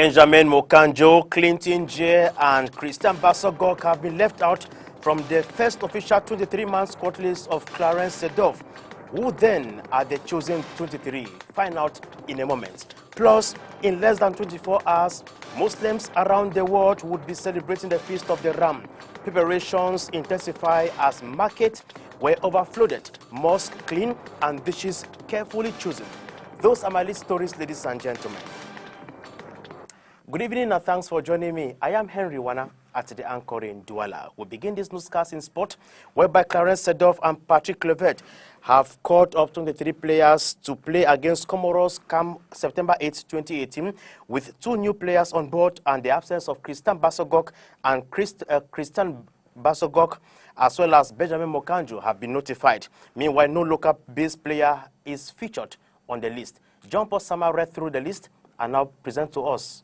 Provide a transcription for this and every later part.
Benjamin Mokanjo, Clinton J, and Christian Basogok have been left out from the first official 23-man squad list of Clarence Seedorf. Who then are the chosen 23? Find out in a moment. Plus, in less than 24 hours, Muslims around the world would be celebrating the Feast of the Ram. Preparations intensify as markets were overflooded, mosques clean, and dishes carefully chosen. Those are my list stories, ladies and gentlemen. Good evening and thanks for joining me. I am Henry Wana at the anchor in Douala. We begin this newscast in sport, whereby Clarence Seedorf and Patrick Kluivert have called up 23 players to play against Comoros come September 8, 2018, with 2 new players on board and the absence of Christian Basogok and Christian Basogok, as well as Benjamin Mokanjo, have been notified. Meanwhile, no local base player is featured on the list. John Paul Sama read through the list and now present to us.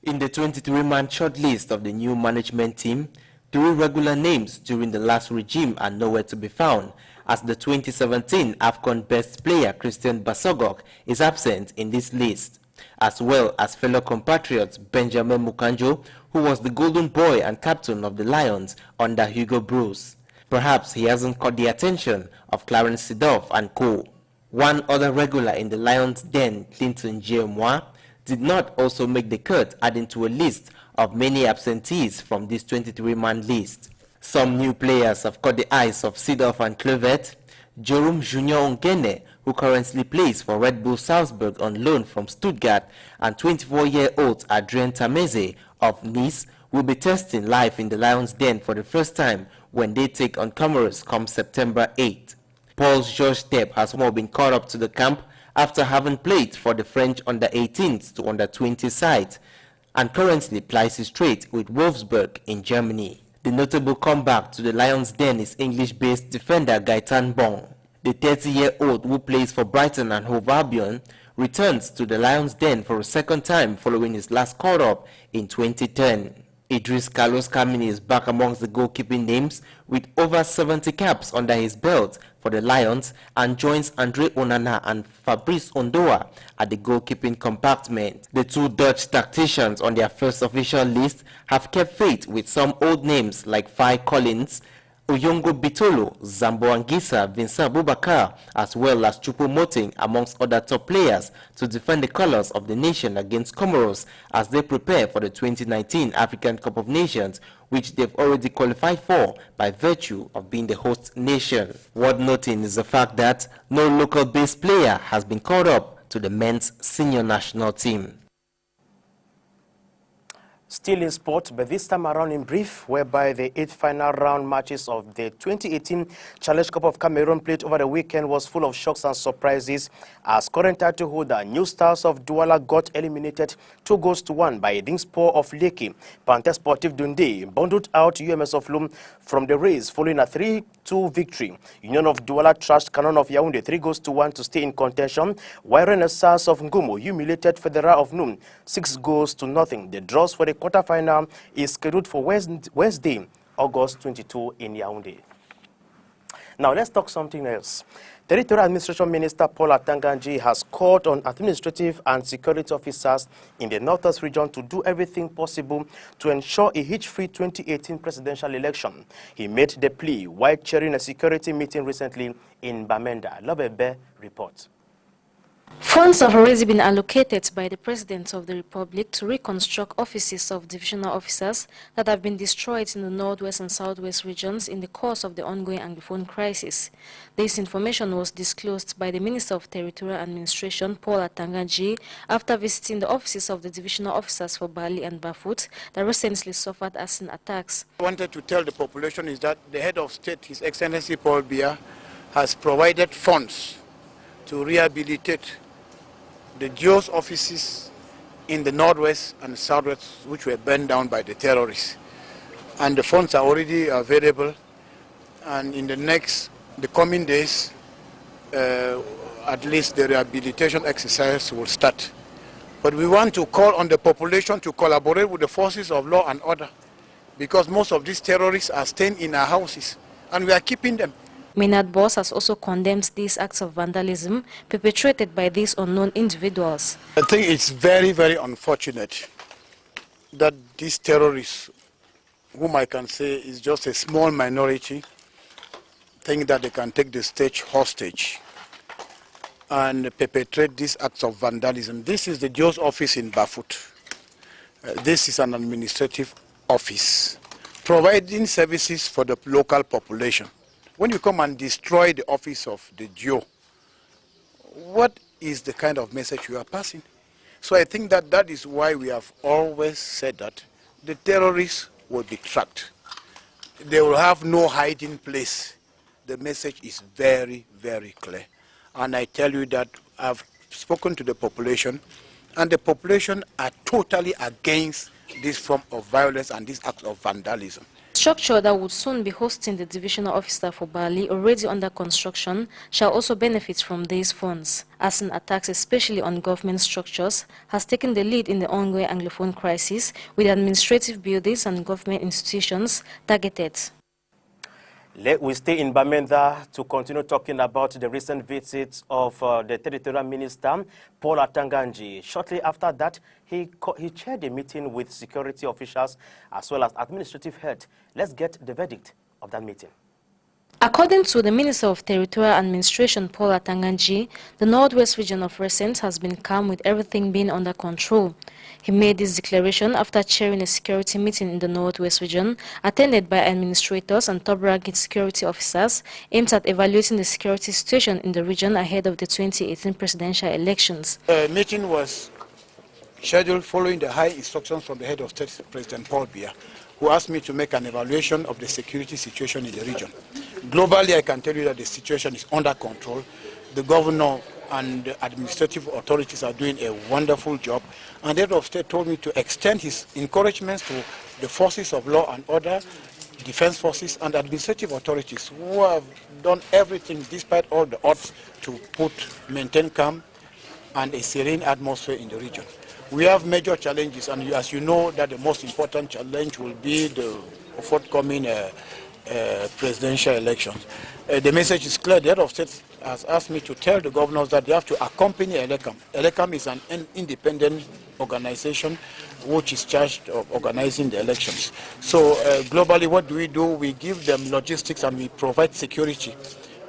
In the 23-man shortlist of the new management team, 3 regular names during the last regime are nowhere to be found, as the 2017 AFCON best player Christian Basogok is absent in this list, as well as fellow compatriots Benjamin Mokanjo, who was the golden boy and captain of the Lions under Hugo Broos. Perhaps he hasn't caught the attention of Clarence Seedorf and co. One other regular in the Lions' den, Clinton J. did not also make the cut, adding to a list of many absentees from this 23-man list. Some new players have caught the eyes of Seedorf and Kluivert. Jerome Junior Ongene, who currently plays for Red Bull Salzburg on loan from Stuttgart, and 24-year-old Adrien Tameze of Nice will be testing live in the Lions' den for the first time when they take on Comoros come September 8. Paul Georges Depp has more been called up to the camp after having played for the French under-18s to under-20 side, and currently plies his trade with Wolfsburg in Germany. The notable comeback to the Lions' den is English-based defender Gaëtan Bong. The 30-year-old, who plays for Brighton and Hove Albion, returns to the Lions' den for a second time following his last call-up in 2010. Idris Carlos Kamini is back amongst the goalkeeping names with over 70 caps under his belt for the Lions, and joins Andre Onana and Fabrice Ondoa at the goalkeeping compartment. The 2 Dutch tacticians on their first official list have kept faith with some old names like Fai Collins, Oyongo Bitolo, Zambo Anguissa, Vincent Boubacar, as well as Choupo-Moting, amongst other top players, to defend the colors of the nation against Comoros as they prepare for the 2019 African Cup of Nations, which they've already qualified for by virtue of being the host nation. Worth noting is the fact that no local base player has been called up to the men's senior national team. Still in sport, but this time around in brief, whereby the 8th final round matches of the 2018 Challenge Cup of Cameroon played over the weekend was full of shocks and surprises, as current title holder New Stars of Douala got eliminated 2-1 by Dingspor of Lekki. Panthère Sportive Dundee bundled out UMS of Lom from the race following a 3-2 victory. Union of Douala trashed Canon of Yaoundé 3-1 to stay in contention, while Renaissance of Ngumo humiliated Federal of Num 6-0. The draws for the quarterfinal is scheduled for Wednesday, August 22 in Yaoundé. Now let's talk something else. Territorial Administration Minister Paul Atanga has called on administrative and security officers in the North-East region to do everything possible to ensure a hitch-free 2018 presidential election. He made the plea while chairing a security meeting recently in Bamenda. Lobebe reports. Funds have already been allocated by the President of the Republic to reconstruct offices of divisional officers that have been destroyed in the Northwest and Southwest regions in the course of the ongoing Anglophone crisis. This information was disclosed by the Minister of Territorial Administration, Paul Atanga, after visiting the offices of the divisional officers for Bali and Bafut that recently suffered arson attacks. I wanted to tell the population is that the head of state, His Excellency Paul Biya, has provided funds to rehabilitate the GEOS offices in the Northwest and Southwest, which were burned down by the terrorists. And the funds are already available, and in the coming days, at least the rehabilitation exercise will start. But we want to call on the population to collaborate with the forces of law and order, because most of these terrorists are staying in our houses, and we are keeping them. Maynard Boss has also condemned these acts of vandalism perpetrated by these unknown individuals. I think it's very, very unfortunate that these terrorists, whom I can say is just a small minority, think that they can take the state hostage and perpetrate these acts of vandalism. This is the GEO's office in Bafut. This is an administrative office providing services for the local population. When you come and destroy the office of the GEO, what is the kind of message you are passing? So I think that that is why we have always said that the terrorists will be tracked. They will have no hiding place. The message is very, very clear. And I tell you that I've spoken to the population, and the population are totally against this form of violence and this act of vandalism. Structure that would soon be hosting the divisional officer for Bali, already under construction, shall also benefit from these funds, as in attacks especially on government structures has taken the lead in the ongoing Anglophone crisis, with administrative buildings and government institutions targeted. We stay in Bamenda to continue talking about the recent visit of the Territorial Minister, Paul Atanganji. Shortly after that, he chaired a meeting with security officials as well as administrative heads. Let's get the verdict of that meeting. According to the Minister of Territorial Administration, Paul Atanganji, the Northwest region of recent has been calm with everything being under control. He made this declaration after chairing a security meeting in the Northwest region, attended by administrators and top-ranked security officers, aimed at evaluating the security situation in the region ahead of the 2018 presidential elections. The meeting was scheduled following the high instructions from the head of state, President Paul Biya, who asked me to make an evaluation of the security situation in the region. Globally, I can tell you that the situation is under control. The governor and the administrative authorities are doing a wonderful job. And the head of state told me to extend his encouragements to the forces of law and order, defense forces and administrative authorities who have done everything despite all the odds to maintain calm and a serene atmosphere in the region. We have major challenges, and as you know, that the most important challenge will be the forthcoming presidential elections. The message is clear. The head of state has asked me to tell the governors that they have to accompany ELECAM. ELECAM is an independent organization which is charged of organizing the elections. So globally, what do? We give them logistics and we provide security.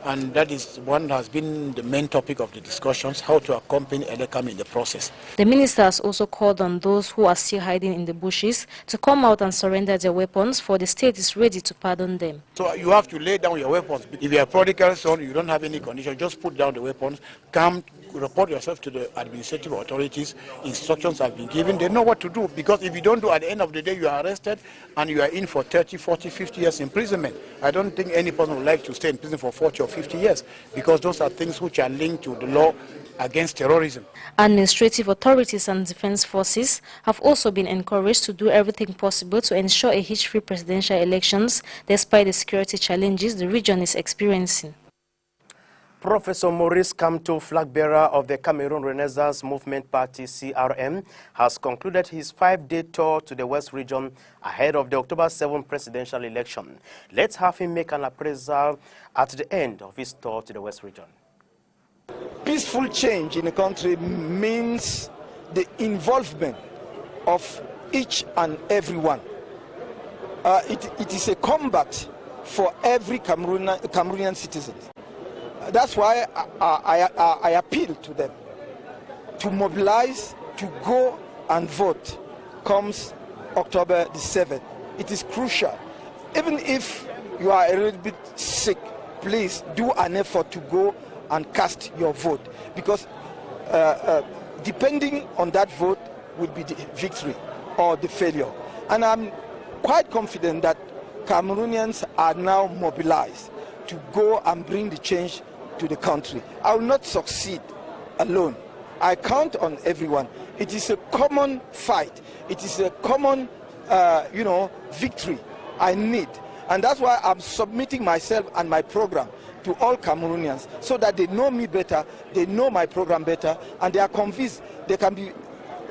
And that is one has been the main topic of the discussions, how to accompany ELECAM in the process. The minister has also called on those who are still hiding in the bushes to come out and surrender their weapons, for the state is ready to pardon them. So you have to lay down your weapons. If you are a prodigal son, you don't have any condition, just put down the weapons, come report yourself to the administrative authorities. Instructions have been given. They know what to do, because if you don't do, at the end of the day, you are arrested and you are in for 30, 40, 50 years imprisonment. I don't think any person would like to stay in prison for 40 or 50 years, because those are things which are linked to the law against terrorism. Administrative authorities and defense forces have also been encouraged to do everything possible to ensure a hitch-free presidential elections, despite the security challenges the region is experiencing. Professor Maurice Kamto, flag bearer of the Cameroon Renaissance Movement Party, CRM, has concluded his 5-day tour to the West region ahead of the October 7 presidential election. Let's have him make an appraisal at the end of his tour to the West region. Peaceful change in the country means the involvement of each and every one. It is a combat for every Cameroonian citizen. That's why I appeal to them to mobilize, to go and vote comes October the 7th. It is crucial. Even if you are a little bit sick, please do an effort to go and cast your vote, because depending on that vote will be the victory or the failure. And I'm quite confident that Cameroonians are now mobilized to go and bring the change to the country. I will not succeed alone. I count on everyone. It is a common fight. It is a common, victory I need. And that's why I'm submitting myself and my program to all Cameroonians, so that they know me better, they know my program better, and they are convinced, they can be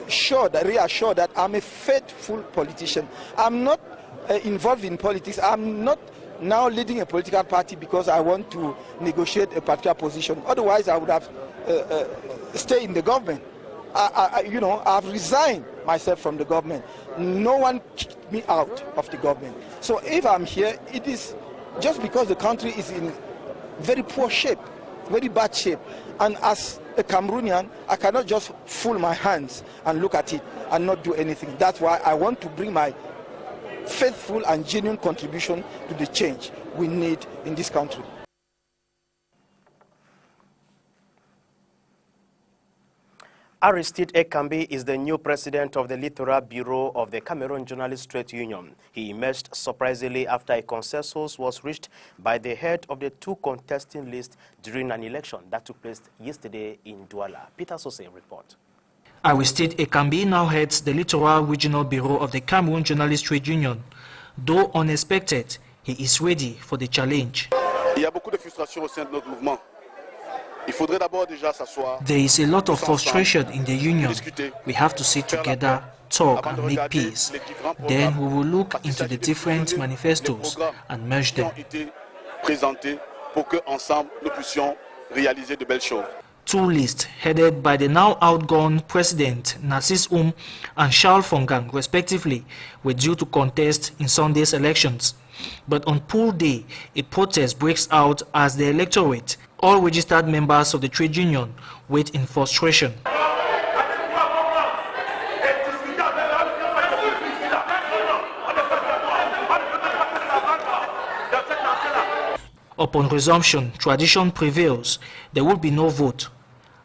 reassured that I'm a faithful politician. I'm not involved in politics. I'm not now leading a political party because I want to negotiate a particular position. Otherwise, I would have stayed in the government. I've resigned myself from the government. No one kicked me out of the government. So if I'm here, it is just because the country is in very poor shape, very bad shape. And as a Cameroonian, I cannot just fold my hands and look at it and not do anything. That's why I want to bring my faithful and genuine contribution to the change we need in this country. Aristide Ekambi is the new president of the Littoral Bureau of the Cameroon Journalists Trade Union. He emerged surprisingly after a consensus was reached by the head of the two contesting list during an election that took place yesterday in Douala. Peter Sose reports. Aristide Ekambi now heads the Littoral Regional Bureau of the Cameroon Journalists Trade Union. Though unexpected, he is ready for the challenge. Il y a beaucoup de frustration au sein de notre mouvement. There is a lot of frustration in the union. We have to sit together, talk and make peace. Then we will look into the different manifestos and merge them. Two lists headed by the now outgone President Narcisse Oum and Charles Fongang, respectively, were due to contest in Sunday's elections. But on poll day, a protest breaks out as the electorate, all registered members of the trade union, wait in frustration. Upon resumption, tradition prevails. There will be no vote.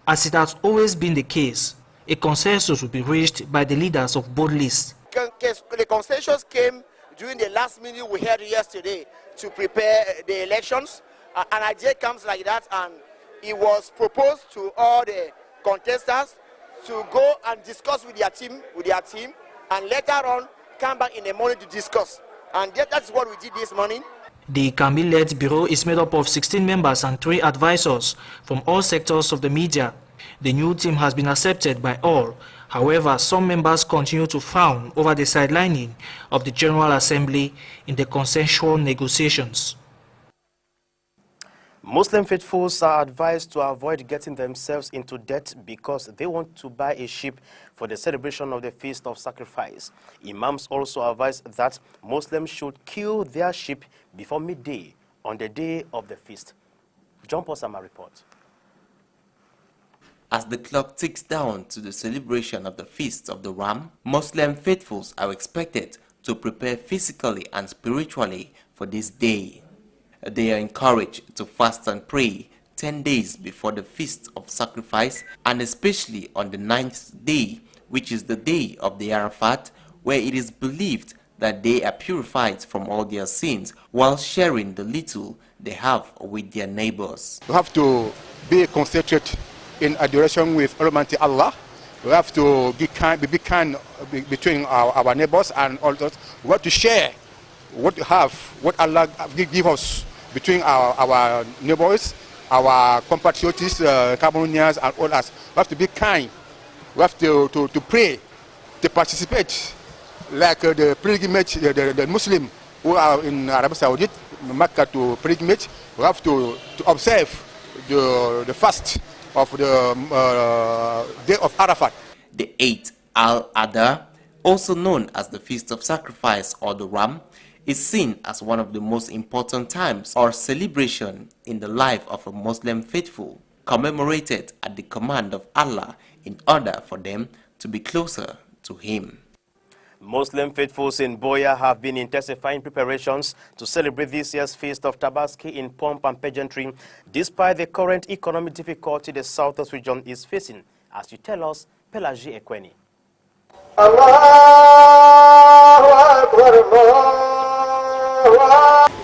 As it has always been the case, a consensus will be reached by the leaders of both lists. The consensus came during the last meeting we had yesterday to prepare the elections. An idea comes like that, and it was proposed to all the contestants to go and discuss with their team, and later on come back in the morning to discuss. And that's what we did this morning. The Ekambi-led bureau is made up of 16 members and 3 advisors from all sectors of the media. The new team has been accepted by all. However, some members continue to frown over the sidelining of the General Assembly in the consensual negotiations. Muslim faithfuls are advised to avoid getting themselves into debt because they want to buy a sheep for the celebration of the Feast of Sacrifice. Imams also advise that Muslims should kill their sheep before midday on the day of the feast. John Posama reports. As the clock ticks down to the celebration of the Feast of the Ram, Muslim faithfuls are expected to prepare physically and spiritually for this day. They are encouraged to fast and pray 10 days before the Feast of Sacrifice, and especially on the 9th day, which is the day of the Arafat, where it is believed that they are purified from all their sins while sharing the little they have with their neighbors. We have to be concentrated in adoration with Almighty Allah. We have to be kind between our neighbors and all those. We have to share what we have, what Allah give us between our neighbors, our compatriots, Cameroonians, and all us. We have to be kind. We have to pray, to participate, like the pilgrimage, the Muslim who are in Arabia Saudi, Mecca to pilgrimage. We have to observe the fast of the day of Arafat. The 8th Al-Adha, also known as the Feast of Sacrifice or the Ram, is seen as one of the most important times or celebration in the life of a Muslim faithful, commemorated at the command of Allah in order for them to be closer to Him. Muslim faithfuls in Boya have been intensifying preparations to celebrate this year's Feast of Tabaski in pomp and pageantry, despite the current economic difficulty the Southwest region is facing, as you tell us, Pelagie Ekweni.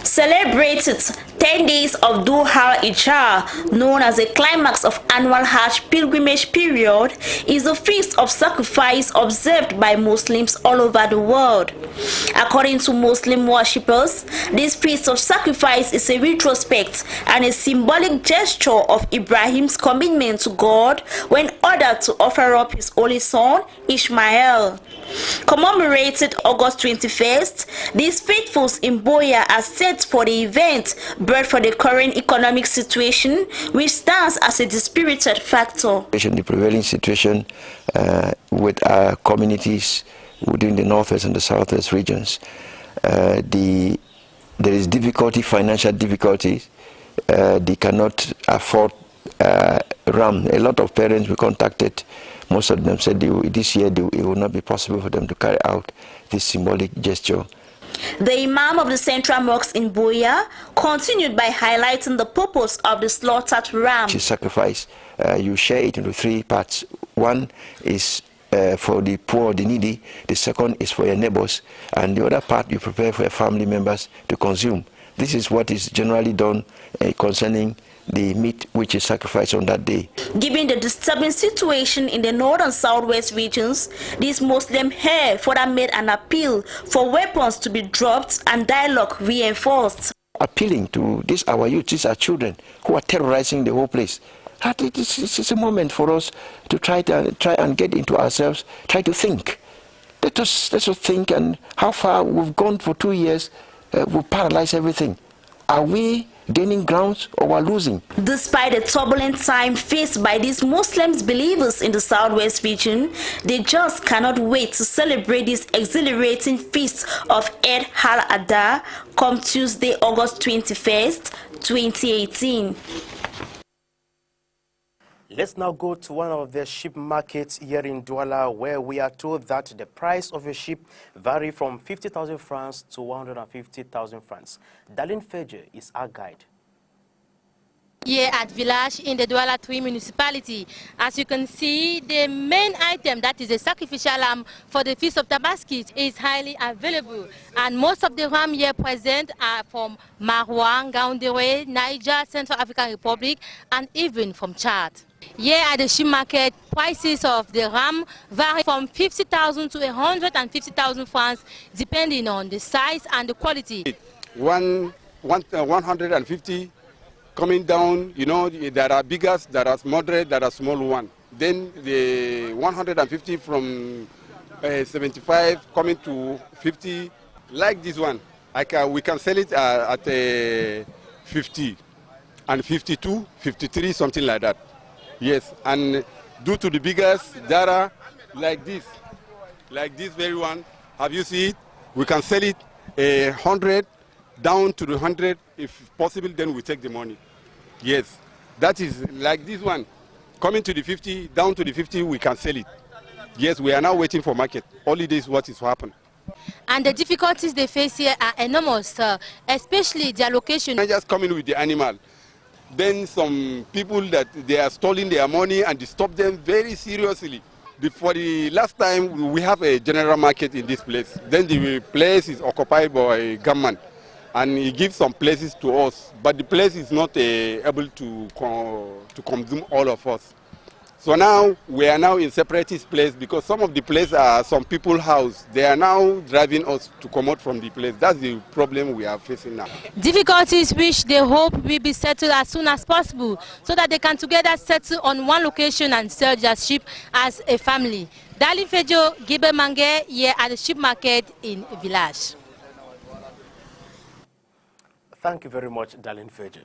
Celebrated 10 days of Dhul Hijjah, known as the climax of annual Hajj pilgrimage period, is a feast of sacrifice observed by Muslims all over the world. According to Muslim worshippers, this feast of sacrifice is a retrospect and a symbolic gesture of Ibrahim's commitment to God when ordered to offer up his only son, Ishmael. Commemorated August 21st, these faithfuls in Boya are said advocate for the event, but for the current economic situation, which stands as a dispirited factor. The prevailing situation with our communities within the northwest and the southwest regions, there is difficulty, financial difficulties. They cannot afford RAM. A lot of parents we contacted, most of them said this year it will not be possible for them to carry out this symbolic gesture. The Imam of the Central Mosque in Buea continued by highlighting the purpose of the slaughtered ram. Sacrifice, you share it into three parts. One is for the poor, the needy. The second is for your neighbors, and the other part you prepare for your family members to consume. This is what is generally done concerning the meat which is sacrificed on that day. Given the disturbing situation in the north and southwest regions, these Muslims here further made an appeal for weapons to be dropped and dialogue reinforced. Appealing to our youth, these are children who are terrorizing the whole place. This is a moment for us to try and get into ourselves, try to think. Let us think and how far we've gone for 2 years. We've paralyzed everything. Are we gaining grounds or are losing? Despite the turbulent time faced by these Muslim believers in the southwest region, they just cannot wait to celebrate this exhilarating feast of Eid al-Adha come Tuesday, August 21st, 2018. Let's now go to one of the sheep markets here in Douala, where we are told that the price of a sheep varies from 50,000 francs to 150,000 francs. Darlene Feje is our guide. Here at Village in the Douala 3 municipality, as you can see, the main item, that is a sacrificial lamb for the Feast of Tabaskit, is highly available. And most of the ram here present are from Maroua, Ngaoundéré, Niger, Central African Republic, and even from Chad. Here at the sheep market, prices of the ram vary from 50,000 to 150,000 francs, depending on the size and the quality. 150 coming down, you know, there are bigger, there are moderate, there are small one. Then the 150 from 75 coming to 50, like this one. We can sell it at 50 and 52, 53, something like that. Yes, and due to the biggest, there are like this very one. Have you seen it? We can sell it 100 down to the 100. If possible, then we take the money. Yes, that is like this one. Coming to the 50, down to the 50, we can sell it. Yes, we are now waiting for market. Only this is what is happening. And the difficulties they face here are enormous, especially their location. Just coming with the animal. Then some people that they are stealing their money and they stop them very seriously. For the last time, we have a general market in this place. Then the place is occupied by government, and he gives some places to us, but the place is not able to consume all of us. So now we are now in separatist place because some of the places are some people's house. They are now driving us to come out from the place. That's the problem we are facing now. Difficulties which they hope will be settled as soon as possible so that they can together settle on one location and sell their sheep as a family. Darlene Fejo, Gibe Mange, here at the sheep market in Village. Thank you very much, Darlene Fejo.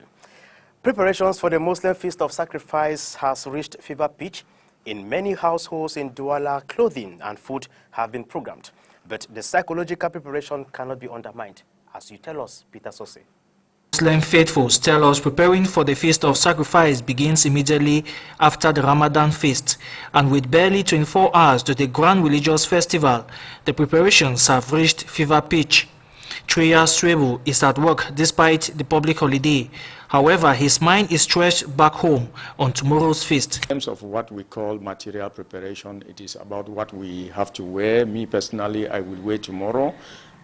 Preparations for the Muslim Feast of Sacrifice has reached fever pitch. In many households in Douala, clothing and food have been programmed. But the psychological preparation cannot be undermined, as you tell us, Peter Sose. Muslim faithfuls tell us preparing for the Feast of Sacrifice begins immediately after the Ramadan feast, and with barely 24 hours to the grand religious festival, the preparations have reached fever pitch. Triya Swebu is at work despite the public holiday. However, his mind is stretched back home on tomorrow's feast. In terms of what we call material preparation, it is about what we have to wear. Me personally, I will wear tomorrow,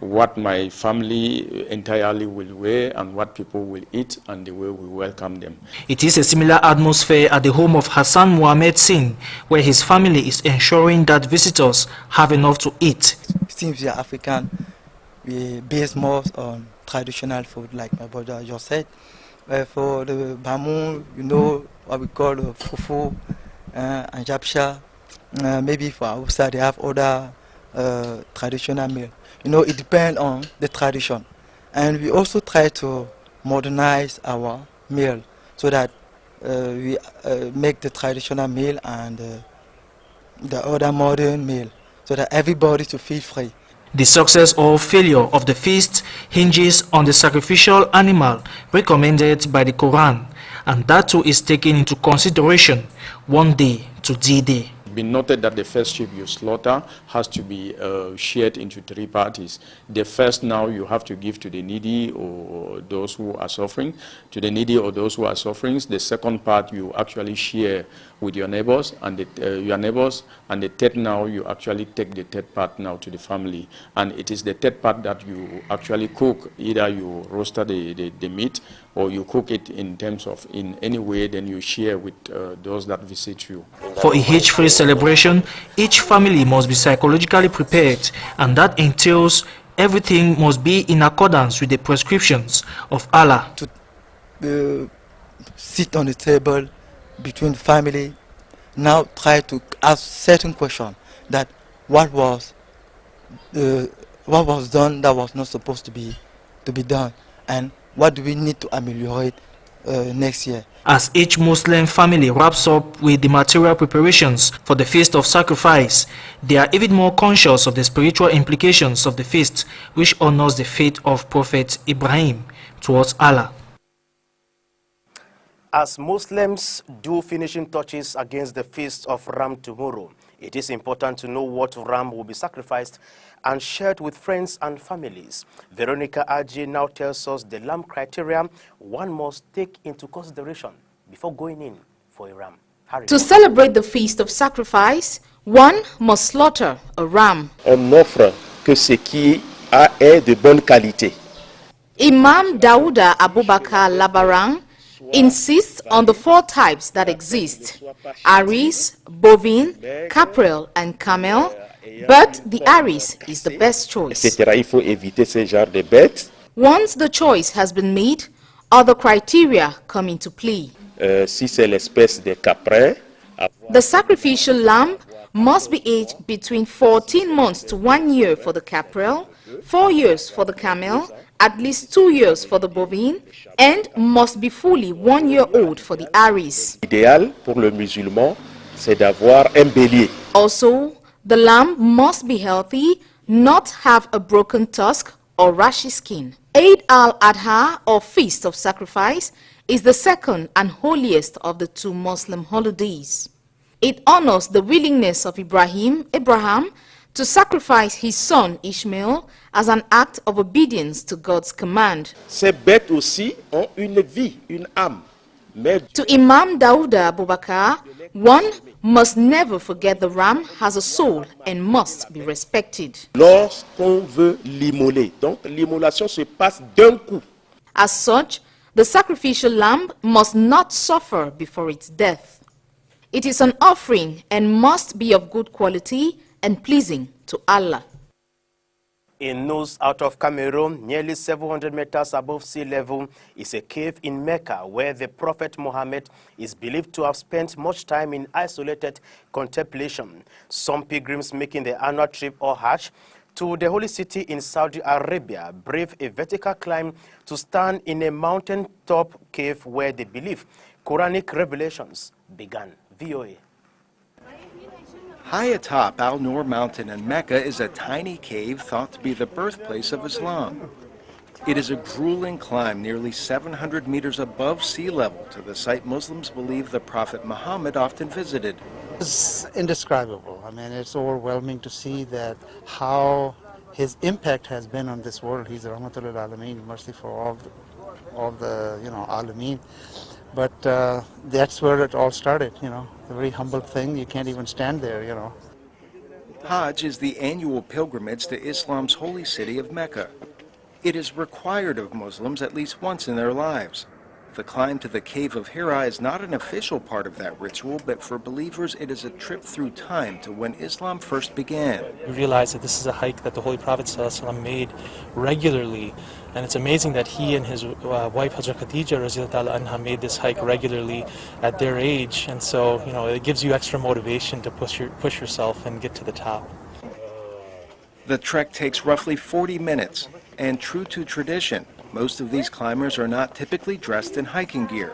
what my family entirely will wear, and what people will eat, and the way we welcome them. It is a similar atmosphere at the home of Hassan Mohamed Singh, where his family is ensuring that visitors have enough to eat. Since we are African, we base more on traditional food, like my brother just said. For the bamu, you know what we call fufu and japsha. Maybe for Hausa they have other traditional meal. You know, it depends on the tradition. And we also try to modernize our meal so that we make the traditional meal and the other modern meal so that everybody to feel free. The success or failure of the feast hinges on the sacrificial animal recommended by the Quran, and that too is taken into consideration one day to D-Day. Be noted that the first sheep you slaughter has to be shared into 3 parties. The first now you have to give to the needy or those who are suffering, to the needy or those who are suffering. The second part you actually share with your neighbors, and the third now you actually take the third part now to the family. And it is the third part that you actually cook. Either you roast the meat or you cook it in terms of in any way, then you share with those that visit you. For a Hajj-free celebration, each family must be psychologically prepared, and that entails everything must be in accordance with the prescriptions of Allah. To sit on the table between family, now try to ask certain questions that what was done that was not supposed to be done, and what do we need to ameliorate next year. As each Muslim family wraps up with the material preparations for the Feast of Sacrifice, they are even more conscious of the spiritual implications of the feast, which honors the faith of Prophet Ibrahim towards Allah. As Muslims do finishing touches against the Feast of Ram tomorrow, it is important to know what ram will be sacrificed and shared with friends and families. Veronica Aji now tells us the lamb criteria one must take into consideration before going in for a ram. To celebrate the Feast of Sacrifice, one must slaughter a ram. On n'offre que ce qui est de bonne qualité. Imam Daouda Abubakar Labarang insists on the 4 types that exist: Aris, bovine, caprel, and camel, but the Aris is the best choice. Il faut éviter ce genre de bêtes. Once the choice has been made, other criteria come into play. Si c'est l'espèce de caprin, the sacrificial lamb must be aged between 14 months to 1 year for the caprel, 4 years for the camel, at least 2 years for the bovine, and must be fully 1 year old for the Aris. L'idéal pour le musulman, c'est d'avoir un bélier. Also, the lamb must be healthy, not have a broken tusk or rashy skin. Eid al-Adha, or Feast of Sacrifice, is the second and holiest of the 2 Muslim holidays. It honors the willingness of Abraham, to sacrifice his son Ishmael as an act of obedience to God's command. Ces bêtes aussi ont une vie, une âme. To Imam Daouda Abubakar, one must never forget the ram has a soul and must be respected. Lorsqu'on veut l'immoler, donc l'immolation se passe d'un coup. As such, the sacrificial lamb must not suffer before its death. It is an offering and must be of good quality and pleasing to Allah. In news out of Cameroon, nearly 700 meters above sea level is a cave in Mecca where the Prophet Muhammad is believed to have spent much time in isolated contemplation. Some pilgrims making the annual trip or Hajj to the holy city in Saudi Arabia brave a vertical climb to stand in a mountain-top cave where they believe Quranic revelations began. VOA. High atop Al Noor Mountain in Mecca is a tiny cave thought to be the birthplace of Islam. It is a grueling climb nearly 700 meters above sea level to the site Muslims believe the Prophet Muhammad often visited. It's indescribable. I mean, it's overwhelming to see that how his impact has been on this world. He's Rahmatul Alameen, mercy for all the Alameen. But that's where it all started, a very humble thing. You can't even stand there, Hajj is the annual pilgrimage to Islam's holy city of Mecca. It is required of Muslims at least once in their lives. The climb to the Cave of Hira is not an official part of that ritual, but for believers it is a trip through time to when Islam first began. We realize that this is a hike that the Holy Prophet ﷺ made regularly, and it's amazing that he and his wife Hazrat Khadija Radhiyallahu anha made this hike regularly at their age, and so it gives you extra motivation to push yourself and get to the top. The trek takes roughly 40 minutes. And true to tradition, most of these climbers are not typically dressed in hiking gear.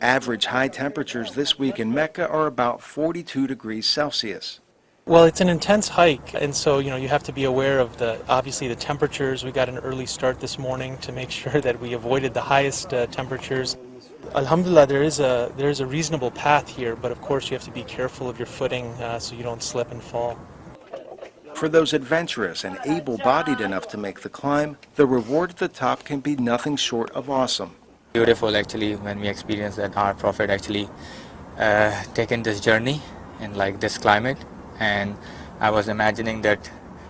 Average high temperatures this week in Mecca are about 42 degrees Celsius. Well, it's an intense hike, and so you have to be aware of obviously the temperatures. We got an early start this morning to make sure that we avoided the highest temperatures. Alhamdulillah, there is a reasonable path here, but of course you have to be careful of your footing so you don't slip and fall. For those adventurous and able-bodied enough to make the climb, the reward at the top can be nothing short of awesome. Beautiful actually when we experience that our Prophet actually taken this journey in like this climate, and I was imagining that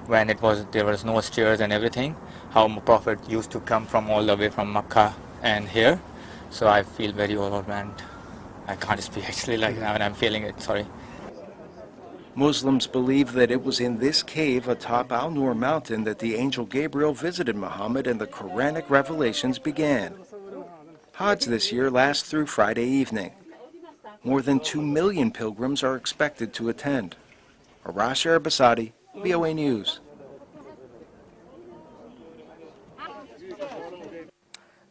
when there was no stairs and everything, how Prophet used to come from all the way from Makkah and here. So I feel very overwhelmed. I can't speak actually like now, and I'm feeling it, sorry. Muslims believe that it was in this cave atop Al-Nur mountain that the angel Gabriel visited Muhammad and the Quranic revelations began. Hajj this year lasts through Friday evening. More than 2 million pilgrims are expected to attend. Arash Arabasadi, VOA News.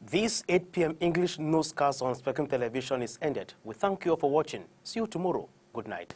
This 8 p.m. English newscast on Spectrum Television is ended. We thank you all for watching. See you tomorrow. Good night.